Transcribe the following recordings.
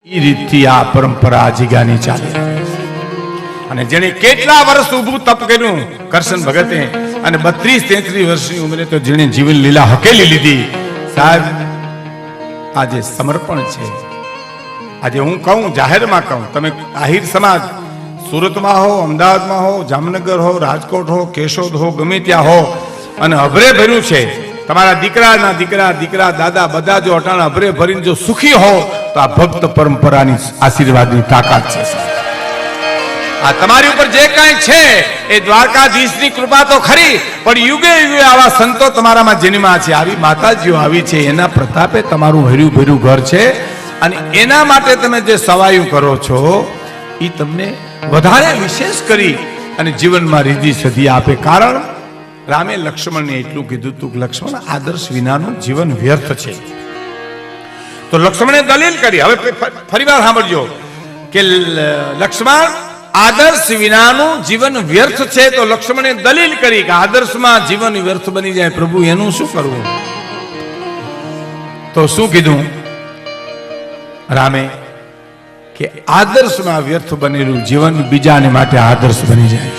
એ રીતથી આ પરંપરા જીગાની ચાલે. અને જેને કેટલા વર્ષ ઊભું તપ કર્યું કરશન ભગતે, અને 32-33 વર્ષની ઉંમરે તો જેને જીવન લીલા હકેલી લીધી. સાહેબ, આજે સમર્પણ છે. આજે હું કહું, જાહેરમાં કહું, તમે આહિર સમાજ સુરતમાં હો, અમદાવાદમાં હો, જામનગર હો, રાજકોટ હો, કેશોદ હો, ગમે ત્યાં હો, અને અભરે ભર્યું છે. તમારા દીકરાના દીકરા દાદા બધા જો અટાણા અભરે ભરીને જો સુખી હો, તો આ ભક્ત પરંપરાની આશીર્વાદની તાકાત છે. આ તમારી ઉપર જે કાંઈ છે એ દ્વારકાધીશની કૃપા તો ખરી, પણ યુગે યુગે આવા સંતો તમારામાં જન્મ્યા છે, આવી માતાજીઓ આવી છે, એના પ્રતાપે તમારું હર્યું ભર્યું ઘર છે. અને એના માટે તમે જે સવાયું કરો છો એ તમને વધારે વિશેષ કરી અને જીવનમાં રીધી સદી આપે. કારણ રામે લક્ષ્મણને એટલું કીધું તું કે લક્ષ્મણ, આદર્શ વિનાનું જીવન વ્યર્થ છે. તો લક્ષ્મણે દલીલ કરી. હવે ફરીવાર સાંભળજો કે લક્ષ્મણ, આદર્શ વિનાનું જીવન વ્યર્થ છે. તો લક્ષ્મણે દલીલ કરી કે આદર્શમાં જીવન વ્યર્થ બની જાય, પ્રભુ એનું શું કરવું? તો શું કીધું રામે કે આદર્શમાં વ્યર્થ બનેલું જીવન બીજાને માટે આદર્શ બની જાય.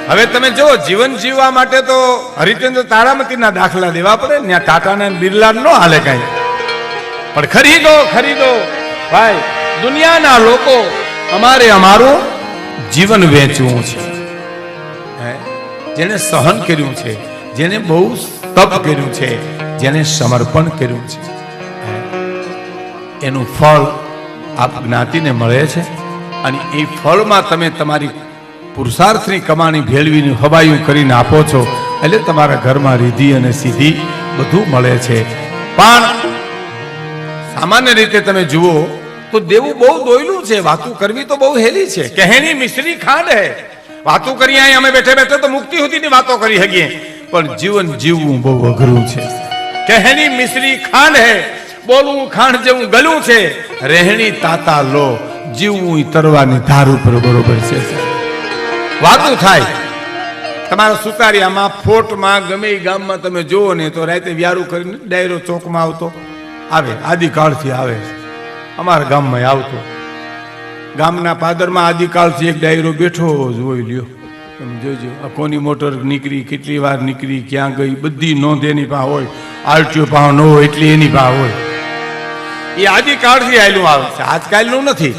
હવે તમે જો જીવન જીવવા માટે તો હરિચંદ્ર તારામતીના દાખલા દેવા પડે, ત્યાં ટાટાના બિરલા ન હાલે કાંઈ. પણ ખરીદો ભાઈ, દુનિયાના લોકો અમારે અમારું જીવન વેચવું છે. જેને સહન કર્યું છે, જેને બહુ તપ કર્યું છે, જેને સમર્પણ કર્યું છે, એનું ફળ આપ જ્ઞાતિને મળે છે. અને એ ફળમાં તમે તમારી પુરુષાર્થની કમાણી ભેળવીને હવાયું કરીને આપો છો, એટલે તમારા ઘરમાં રીધી અને સીધી બધું મળે છે. પણ સામાન્ય રીતે તમે જુઓ તો દેવું બહુ દોયલું છે, વાતું કરવી તો બહુ હેલી છે. કહેણી મિશ્રી ખાંડ હે. વાતું કરી અહીં અમે બેઠે બેઠે તો મુક્તિ સુધીની વાતો કરી શકીએ, પણ જીવન જીવવું બહુ અઘરું છે. કહેણી મિશ્રી ખાંડ હે, બોલવું ખાંડ જેવું ગલું છે. રહેણી તાતા લો, જીવવું તરવાની ધાર ઉપર બરોબર છે. વાતું થાય તમારા સુતારિયામાં, ફોટમાં, ગમે ગામમાં તમે જુઓ ને તો રાતે વ્યારું કરીને ડાયરો ચોકમાં આવતો આવે, આદિકાળથી આવે. અમારા ગામમાં આવતો, ગામના પાદરમાં આદિકાળથી એક ડાયરો બેઠો જોઈ લ્યો. તમે જોજો, આ કોની મોટર નીકળી, કેટલી વાર નીકળી, ક્યાં ગઈ, બધી નોંધ એની પાસે હોય. આરટીઓ પાસે ન હોય એટલી એની પાસે હોય. એ આદિકાળથી આવેલું આવે છે, આજકાલનું નથી.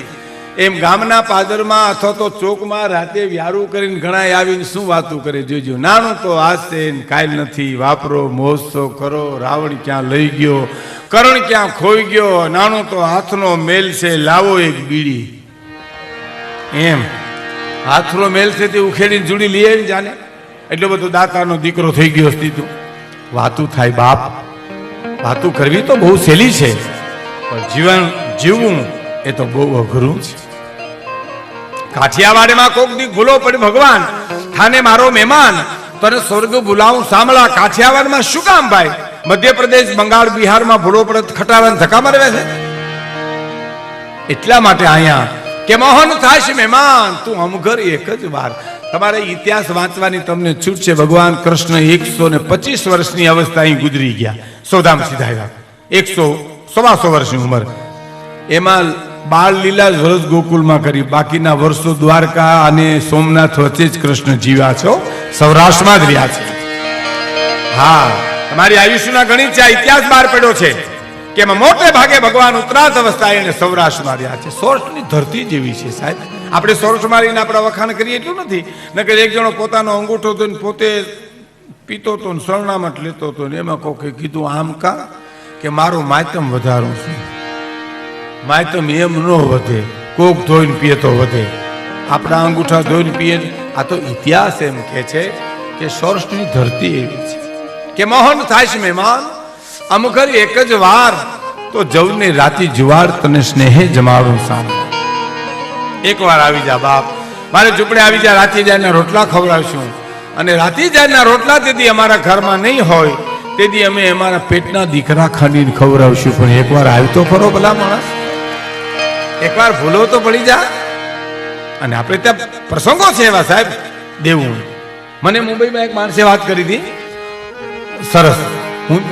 એમ ગામના પાદરમાં અથવા તો ચોકમાં રાતે વ્યારું કરીને ઘણા આવીને શું વાતું કરે જોજો. નાનું તો આજ છે, કાલ નથી, વાપરો, મહોત્સવ કરો, રાવણ ક્યાં લઈ ગયો, કરણ ક્યાં ખોઈ ગયો, નાનું તો હાથનો મેલ છે, લાવો એક બીડી. એમ હાથનો મેલ છે તે ઉખેડીને જુડી લઈ આવી જાને, એટલો બધો દાતાનો દીકરો થઈ ગયો સીધું. વાતું થાય બાપ, વાતું કરવી તો બહુ સહેલી છે, પણ જીવન જીવવું એ તો બહુ અઘરું છે. કાઠિયાવાડમાં કોક દી ભૂલો પડી, ભગવાન થાને મારો મહેમાન, તને સ્વર્ગ બોલાવું સાંભળા. કાઠિયાવાડમાં શું કામ ભાઈ? મધ્યપ્રદેશ, બંગાળ, બિહારમાં ભૂલો પડે ખટારાને ધક્કા મારવે છે. એટલા માટે અહીંયા કે મોહન થાશ મહેમાન, તું અમઘર એક જ વાર. તમારે ઇતિહાસ વાંચવાની તમને છૂટ છે. ભગવાન કૃષ્ણ 125 વર્ષની અવસ્થા અહીં ગુજરી ગયા, સોદામ સીધા 100-125 વર્ષની ઉંમર. એમાં બાળ લીલા જ વ્રજ ગોકુલમાં કરી, બાકીના વર્ષો દ્વારકા અને સોમનાથ વચ્ચે જ કૃષ્ણ જીવ્યા છો, સૌરાષ્ટ્રમાં જ રહ્યા છે. હા, તમારી આયુષ્યના ગણિત છે, ઇતિહાસ બહાર પડ્યો છે કે એમાં મોટે ભાગે ભગવાન ઉત્તરાર્ધ અવસ્થાએ એને સૌરાષ્ટ્રમાં રહ્યા છે. સૌરાષ્ટ્રની ધરતી જેવી છે સાહેબ. આપણે સૌરાષ્ટ્ર મારીને આપણે વખાણ કરીએ એટલું નથી. નકર એક જણો પોતાનો અંગૂઠો ધોઈને પોતે પીતો હતો ને સરનામત લેતો હતો ને એમાં કોકે કીધું આમ કા કે મારો માયતમ વધારું છું. માયતમ એમ ન વધે, કોક ધોઈને પીએ તો વધે, આપણા અંગૂઠા ધોઈને પીએ. આ તો ઇતિહાસ એમ કે છે કે સૌરાષ્ટ્રની ધરતી એવી છે કે મોહન થાય મહેમાન, અમઘર એક જ વાર, તો જવને રાતી જુવાર, તને સ્નેહે જમાડું સામ. એક વાર આવી જા બાપ, મારે ઝૂંપડે આવી જા, રાતી જાયના રોટલા ખવડાવશું. અને રાતી જાયના રોટલા તેથી અમારા ઘરમાં નહીં હોય, તેથી અમે અમારા પેટના દીકરા ખાંડીને ખવડાવશું. પણ એકવાર આવી તો ખરો ભલા માણસ, એકવાર ભૂલો તો પડી જા. અને આપણે ત્યાં પ્રસંગો છે એવા સાહેબ દેવું. મને મુંબઈમાં એક માણસે વાત કરી હતી સરસ,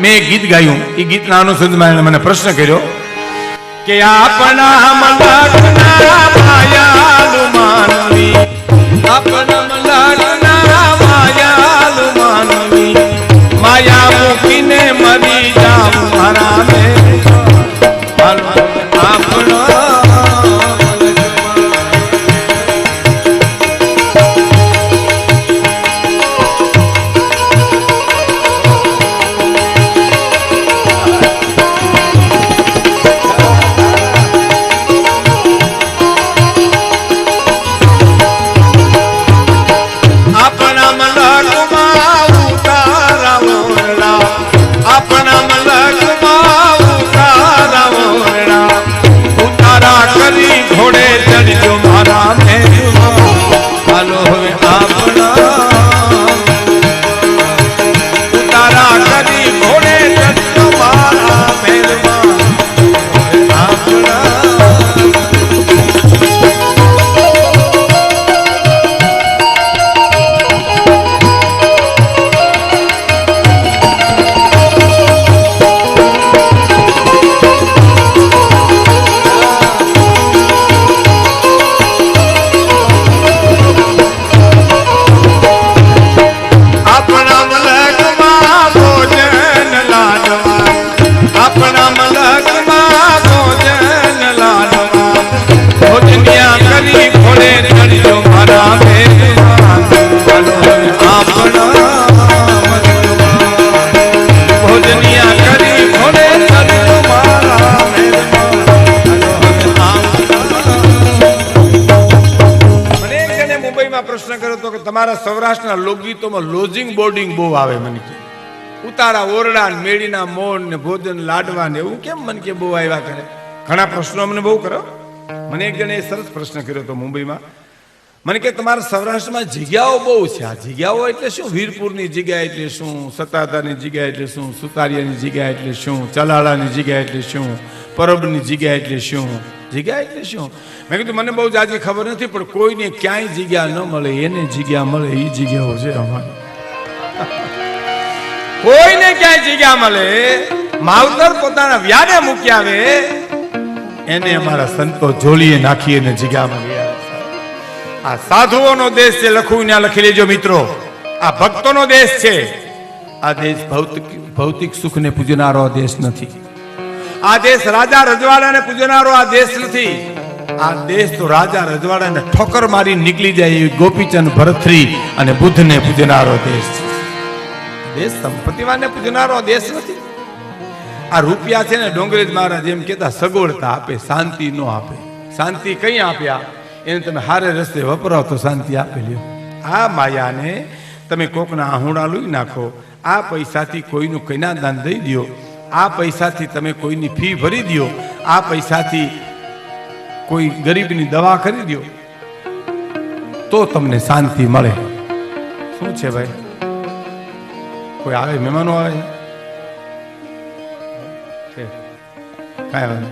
મેં એક ગીત ગાયું, એ ગીતના અનુસંધાનમાં મને પ્રશ્ન કર્યો કે આપણા મલકના માયાલુ માનવી, આપણા મલકના માયાલુ માનવી, માયા મૂકીને મરી જામ મારા મે આપણા ઘોડે ચડજો મારા મેલમાં, હાલો હવે આપણા ઉતારા કરી ઘોડે ચડજો મારા મેલમાં આપણા પ્રશ્ન કર્યો તો કે તમારા સૌરાષ્ટ્રના લોકગીતોમાં લોજિંગ બોર્ડિંગ બહુ આવે, મને કે ઉતારા ઓરડા મેળીના મોન ને ભોજન લાડવા ને એવું કેમ મને કે બહુ આવ્યા કરે. ઘણા પ્રશ્નો અમને બહુ કરો. મને એક જણે સરસ પ્રશ્ન કર્યો હતો મુંબઈમાં, મને કે તમારા સૌરાષ્ટ્રમાં જગ્યાઓ બહુ છે. આ જગ્યાઓ એટલે શું? વીરપુરની જગ્યા એટલે શું? સતાધારની જગ્યા એટલે શું? સુતારિયાની જગ્યા એટલે શું? ચલાળાની જગ્યા એટલે શું? પરબની જગ્યા એટલે શું? જગ્યા એટલે શું? મેં કીધું મને બહુ જાજી ખબર નથી, પણ કોઈને ક્યાંય જગ્યા ન મળે એને જગ્યા મળે એ જગ્યાઓ છે અમારી. કોઈને ક્યાંય જગ્યા મળે, માવતર પોતાના વ્યાને મૂકી આવે એને અમારા સંતો જોડીએ નાખી એને જગ્યા મળી આવે. આ સાધુઓનો દેશ છે, લખવું ત્યાં લખી લેજો મિત્રો. આ ભક્તોનો દેશ છે. આ દેશ ભૌતિક સુખને પૂજનારો દેશ નથી. આ દેશ રાજા રજવાડાને પૂજનારો આ દેશ નથી. આ દેશ તો રાજા રજવાડાને ઠોકર મારી નીકળી જાય એવી ગોપીચંદ ભરતરી અને બુદ્ધને પૂજનારો દેશ છે. દેશ સંપત્તિવાનને પૂજનારો દેશ નથી. આ રૂપિયા છે ને, ડોંગરેજ મહારાજ એમ કહેતા સગવડતા આપે, શાંતિ નો આપે. શાંતિ કઈ આપ્યા? એને તમે હારે રસ્તે વપરાવ તો શાંતિ આપેલી. આ માયાને તમે કોકના આહુડા લઈ નાખો, આ પૈસાથી કોઈનું કન્યાદાન દઈ દો, આ પૈસાથી તમે કોઈની ફી ભરી દો, આ પૈસાથી કોઈ ગરીબની દવા કરી દો તો તમને શાંતિ મળે. શું છે ભાઈ? કોઈ આવે? મહેમાનો આવે છે? કાંઈ આવે?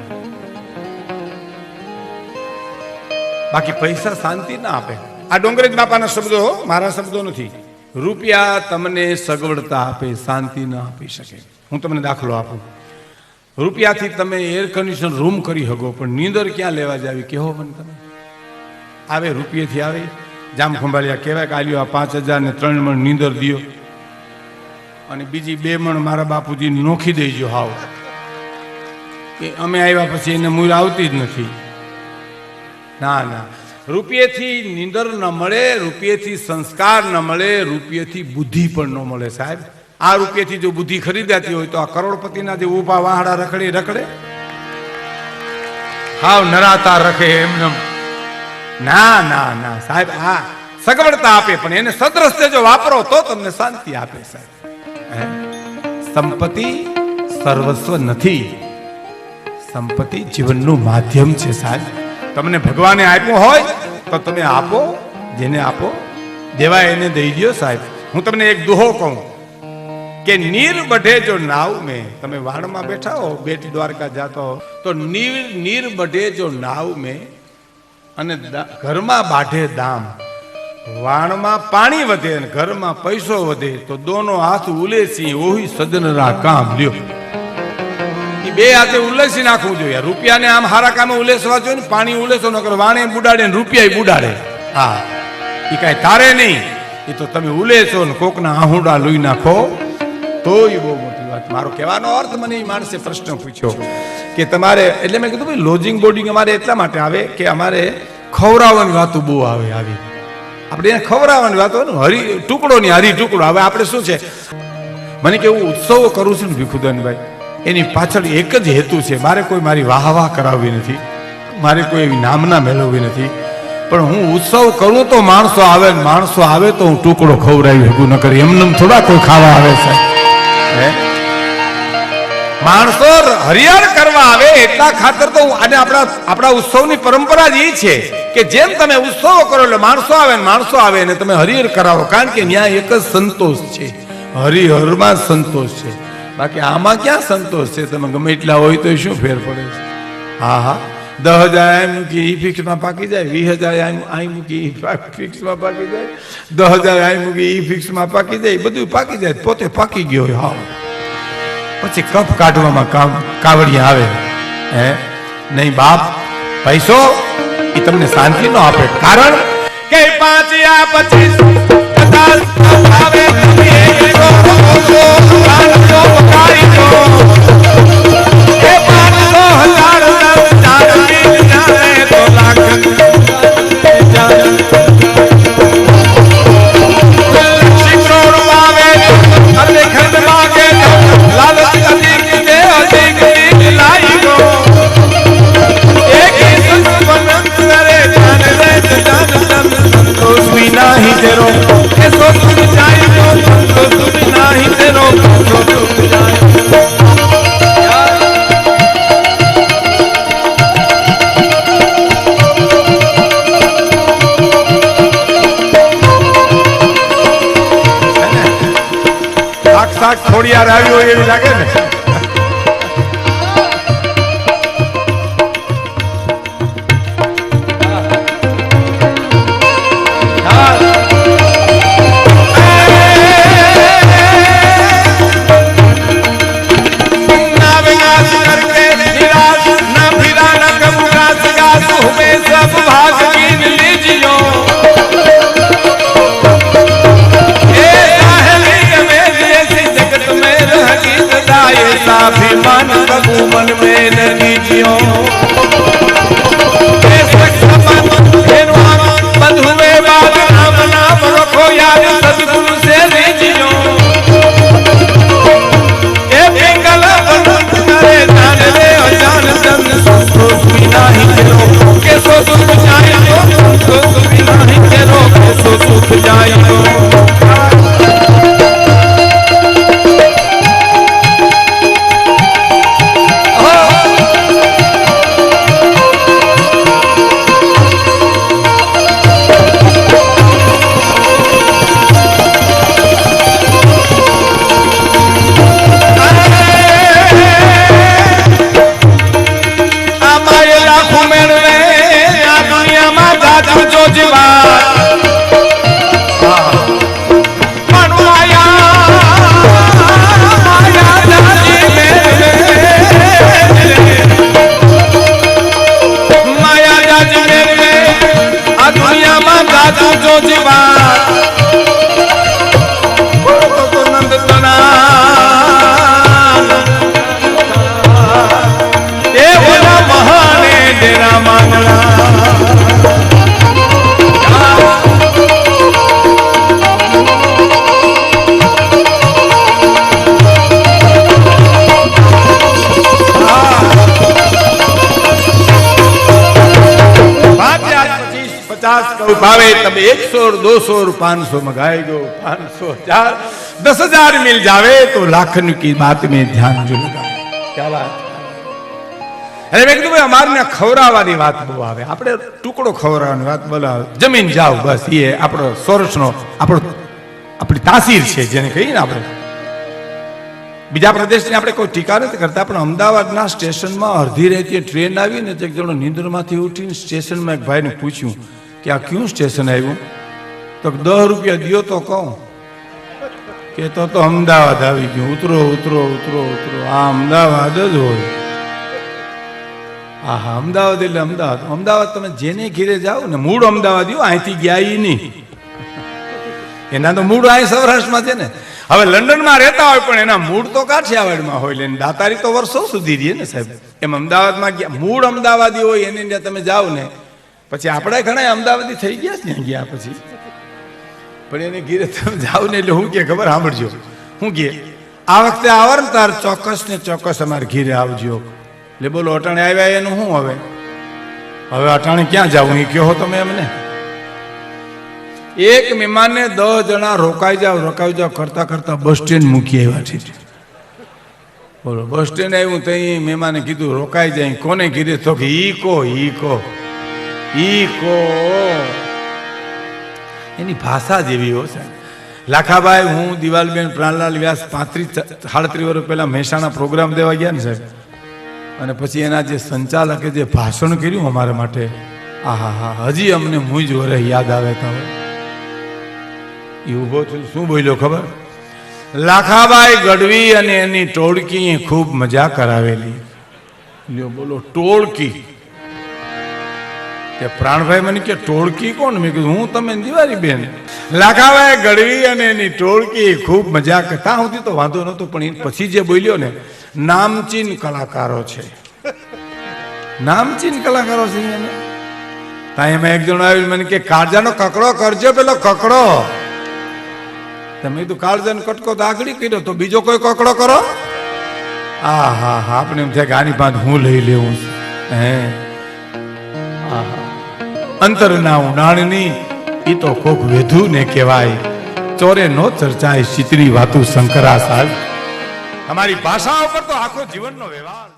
બાકી પૈસા શાંતિ ના આપે. આ ડોંગરેજ બાપાના શબ્દો, મારા શબ્દો નથી. રૂપિયા તમને સગવડતા આપે, શાંતિ ના આપી શકે. હું તમને દાખલો આપું. રૂપિયાથી તમે એર કન્ડિશન રૂમ કરી શકો, પણ નીંદર ક્યાં લેવા જાવી કેવો મને તમે? આવે રૂપિયાથી આવે. જામ ખંભાળિયા કહેવાય કે આલ્યો આ 5,000 ને 3 મણ નીંદર દિયો અને બીજી 2 મણ મારા બાપુજી નોખી દેજો. હાવ કે અમે આવ્યા પછી એને મૂળ આવતી જ નથી. ના ના, રૂપિયાથી નીંદર ન મળે, રૂપિયાથી સંસ્કાર ન મળે, રૂપિયાથી બુદ્ધિ પણ ન મળે સાહેબ. આ રૂપિયાથી જો બુદ્ધિ ખરીદાતી હોય તો આ કરોડપતિના જે ઊભા વાહડા રખડે હાવ નરાતા રખે એમને. ના ના ના સાહેબ, આ સગવડતા આપે પણ એને સદરસ્તે જો વાપરો તો તમને શાંતિ આપે સાહેબ. સંપત્તિ સર્વસ્વ નથી. સંપત્તિ જીવનનું માધ્યમ છે સાહેબ. તમને ભગવાને આપ્યું હોય તો તમે આપો, જેને આપો દેવાય એને દઈ દો સાહેબ. હું તમને એક દુહો કહું કે નીર બઢે જો નાવ મેં, તમે વાડમાં બેઠા હો, બેટ દ્વારકા જાતો હો તો નીર બઢે જો નાવ મેં અને ઘરમાં બાઢે દામ. વાણમાં પાણી વધે અને ઘરમાં પૈસો વધે તો દોનો હાથ ઉલે સી ઓહી સજનરા કામ લ્યો. એ એ બે હાથે ઉલેસી નાખવું જોઈએ. રૂપિયાને આમ હારા કામે ઉલેસવા જોઈએ ને, પાણી ઉલેસો ન કરો, વાણે બુડાડે ને રૂપિયા બુડાડે. હા, એ કાંઈ તારે નહીં, એ તો તમે ઉલેસો ને કોકના આહુડા લોહી નાખો તો એ બહુ મોટી વાત. મારો કહેવાનો અર્થ, મને એ માણસે પ્રશ્ન પૂછ્યો કે તમારે, એટલે મેં કીધું ભાઈ લોજિંગ બોર્ડિંગ અમારે એટલા માટે આવે કે અમારે ખવડાવવાની વાતો બહુ આવે. આવી આપણે એને ખવડાવવાની વાતો હરી ટુકડો ની હરી ટુકડો. હવે આપણે શું છે, મને કે હું ઉત્સવો કરું છું ને ભીખુદાનભાઈ, એની પાછળ એક જ હેતુ છે. મારે કોઈ મારી વાહ કરાવવી નથી, મારે કોઈ એવી નામના મેળવવી નથી, પણ હું ઉત્સવ કરું તો માણસો આવે, માણસો આવે તો હું ટુકડો ખવડાવી શકું. ન કરી એમને થોડા કોઈ ખાવા આવે છે. માણસો હરિયાળ કરવા આવે એટલા ખાતર તો હું, અને આપણા ઉત્સવની પરંપરા જ એ છે કે જેમ તમે ઉત્સવો કરો એટલે માણસો આવે ને માણસો આવે ને તમે હરિહર કરાવો. કારણ કે ત્યાં એક જ સંતોષ છે, હરિહરમાં સંતોષ છે. બાકી આમાં ક્યાં સંતોષ છે? તમે ગમે એટલા હોય તો શું ફેર પડે છે? હા હા, 10,000 આઈ મૂકી ઈ ફિક્સમાં પાકી જાય, 20,000 આઈ મૂકી ઈ ફિક્સમાં પાકી જાય, 10,000 આઈ મૂકી ઈ ફિક્સમાં પાકી જાય, બધું પાકી જાય, પોતે પાકી ગયો હોય. હા, પછી કપ કાઢવામાં કાવડિયા આવે. હે નહીં બાપ, પૈસો એ તમને શાંતિ નો આપે. કારણ કે 5 યા 25 આવે થોડી યાર આવી હોય એવી લાગે ને. अभिमान प्रभु मन में न लीजियो, बंधुए बात नाम नाम रखो याद सदगुरु से लीजियो. ए पिंगल करे जान ले जान जन संतोष बिना ही करो के सो सुख जाए, संतोष बिना ही करो के सो सुख जाए. भावे तब 100 और 200 और 500 मंगाए गो 500 1000 10,000 मिल जावे तो लाखन की बात में ध्यान जो लगाए. क्या बात. अरे मैं कहूं हमारे ने खवरावानी बात बહુ આવે. આપણે ટુકડો ખવરાવાની વાત બોલાવે. જમીન જાવ બસ એ આપણો સોરસનો આપણી તાસીર છે જેને કહીએ ને આપણે. બીજા પ્રદેશની આપણે કોઈ ટીકા નથી કરતા, પણ અમદાવાદના સ્ટેશનમાં અડધી રાતે ટ્રેન આવી ને એક જણો નીંદરમાંથી ઉઠીને સ્ટેશનમાં એક ભાઈને પૂછ્યું કે આ ક્યું સ્ટેશન આવ્યું? તો 10 રૂપિયા દિયો તો કહું કે તો અમદાવાદ આવી ગયું. ઉતરો ઉતરો ઉતરો ઉતરો, આ અમદાવાદ જ હોય. હા હા, અમદાવાદ એટલે અમદાવાદ. અમદાવાદ તમે જેને ઘીરે જાઓ ને, મૂળ અમદાવાદીઓ, અહીંથી ગયા ઈ નહીં. એના તો મૂળ અહીં સૌરાષ્ટ્રમાં છે ને. હવે લંડનમાં રહેતા હોય પણ એના મૂળ તો કાઠિયાવાડમાં હોય, એટલે દાતારી તો વર્ષો સુધી રહે ને સાહેબ. એમ અમદાવાદમાં ગયા, મૂળ અમદાવાદી હોય એની અંદર તમે જાઓ ને, પછી આપણે ઘણા અમદાવાદી થઈ ગયા છે ત્યાં ગયા પછી. પણ એને ઘીરે તમે જાઓ ને એટલે હું કે ખબર, સાંભળજો હું કે, આ વખતે આવો ને તાર ચોક્કસ ને ચોક્કસ અમારે ઘીરે આવજો. એટલે બોલો અટાણે આવ્યા એનું શું હવે? હવે અટાણે ક્યાં જાવું એ કહો તમે એમને. એક મહેમાનને 10 જણા રોકાઈ જાવ કરતા કરતા બસ સ્ટેન્ડ મૂકી આવ્યા છે. બોલો બસ સ્ટેન્ડ આવ્યું તો મહેમાને કીધું રોકાઈ જાય. કોને કીધું? તો કે ઈ કો એની ભાષા જેવી હો સાહેબ. લાખાભાઈ, હું દિવાલબેન પ્રાણલાલ વ્યાસ 35-37 વર્ષ પહેલા મહેસાણા પ્રોગ્રામ દેવા ગયા ને સાહેબ, અને પછી એના જે સંચાલકે જે ભાષણ કર્યું અમારા માટે, આહા હા, હજી અમને મુંજ વરે યાદ આવે. તો એ ઉભો થયો, શું બોલ્યો ખબર? લાખાભાઈ ગઢવી અને એની ટોળકી ખૂબ મજા કરાવેલી. બોલો ટોળકી? પ્રાણભાઈ મને કે ટોળકી કોણ? મેં કીધું હું તમે દિવાળી બેન. લાખાભાઈ ગઢવી અને એની ટોળકી ખૂબ મજા કરતા. સુધી તો વાંધો નહોતો, પણ પછી જે બોલ્યો ને, નામચીન કલાકારો છે, નામચીન કલાકારો છે. ત્યાં એમાં એક જણો આવ્યું મને કે કાળજાનો કકડો કરજો, પેલો કકડો. તમે તો કાળજાનો કટકો તો આગળ કર્યો, તો બીજો કોઈ કકડો કરો. હા હા હા, આપણે એમ થાય કે આની પાસે હું લઈ લેવું. હે અંતરના ઊંડાણની ઈ તો કોક વેધું ને કહેવાય. ચોરે નો ચર્ચાય શીતળી વાતું શંકરા સાહેબ. અમારી ભાષા ઉપર તો આખો જીવનનો વ્યવહાર.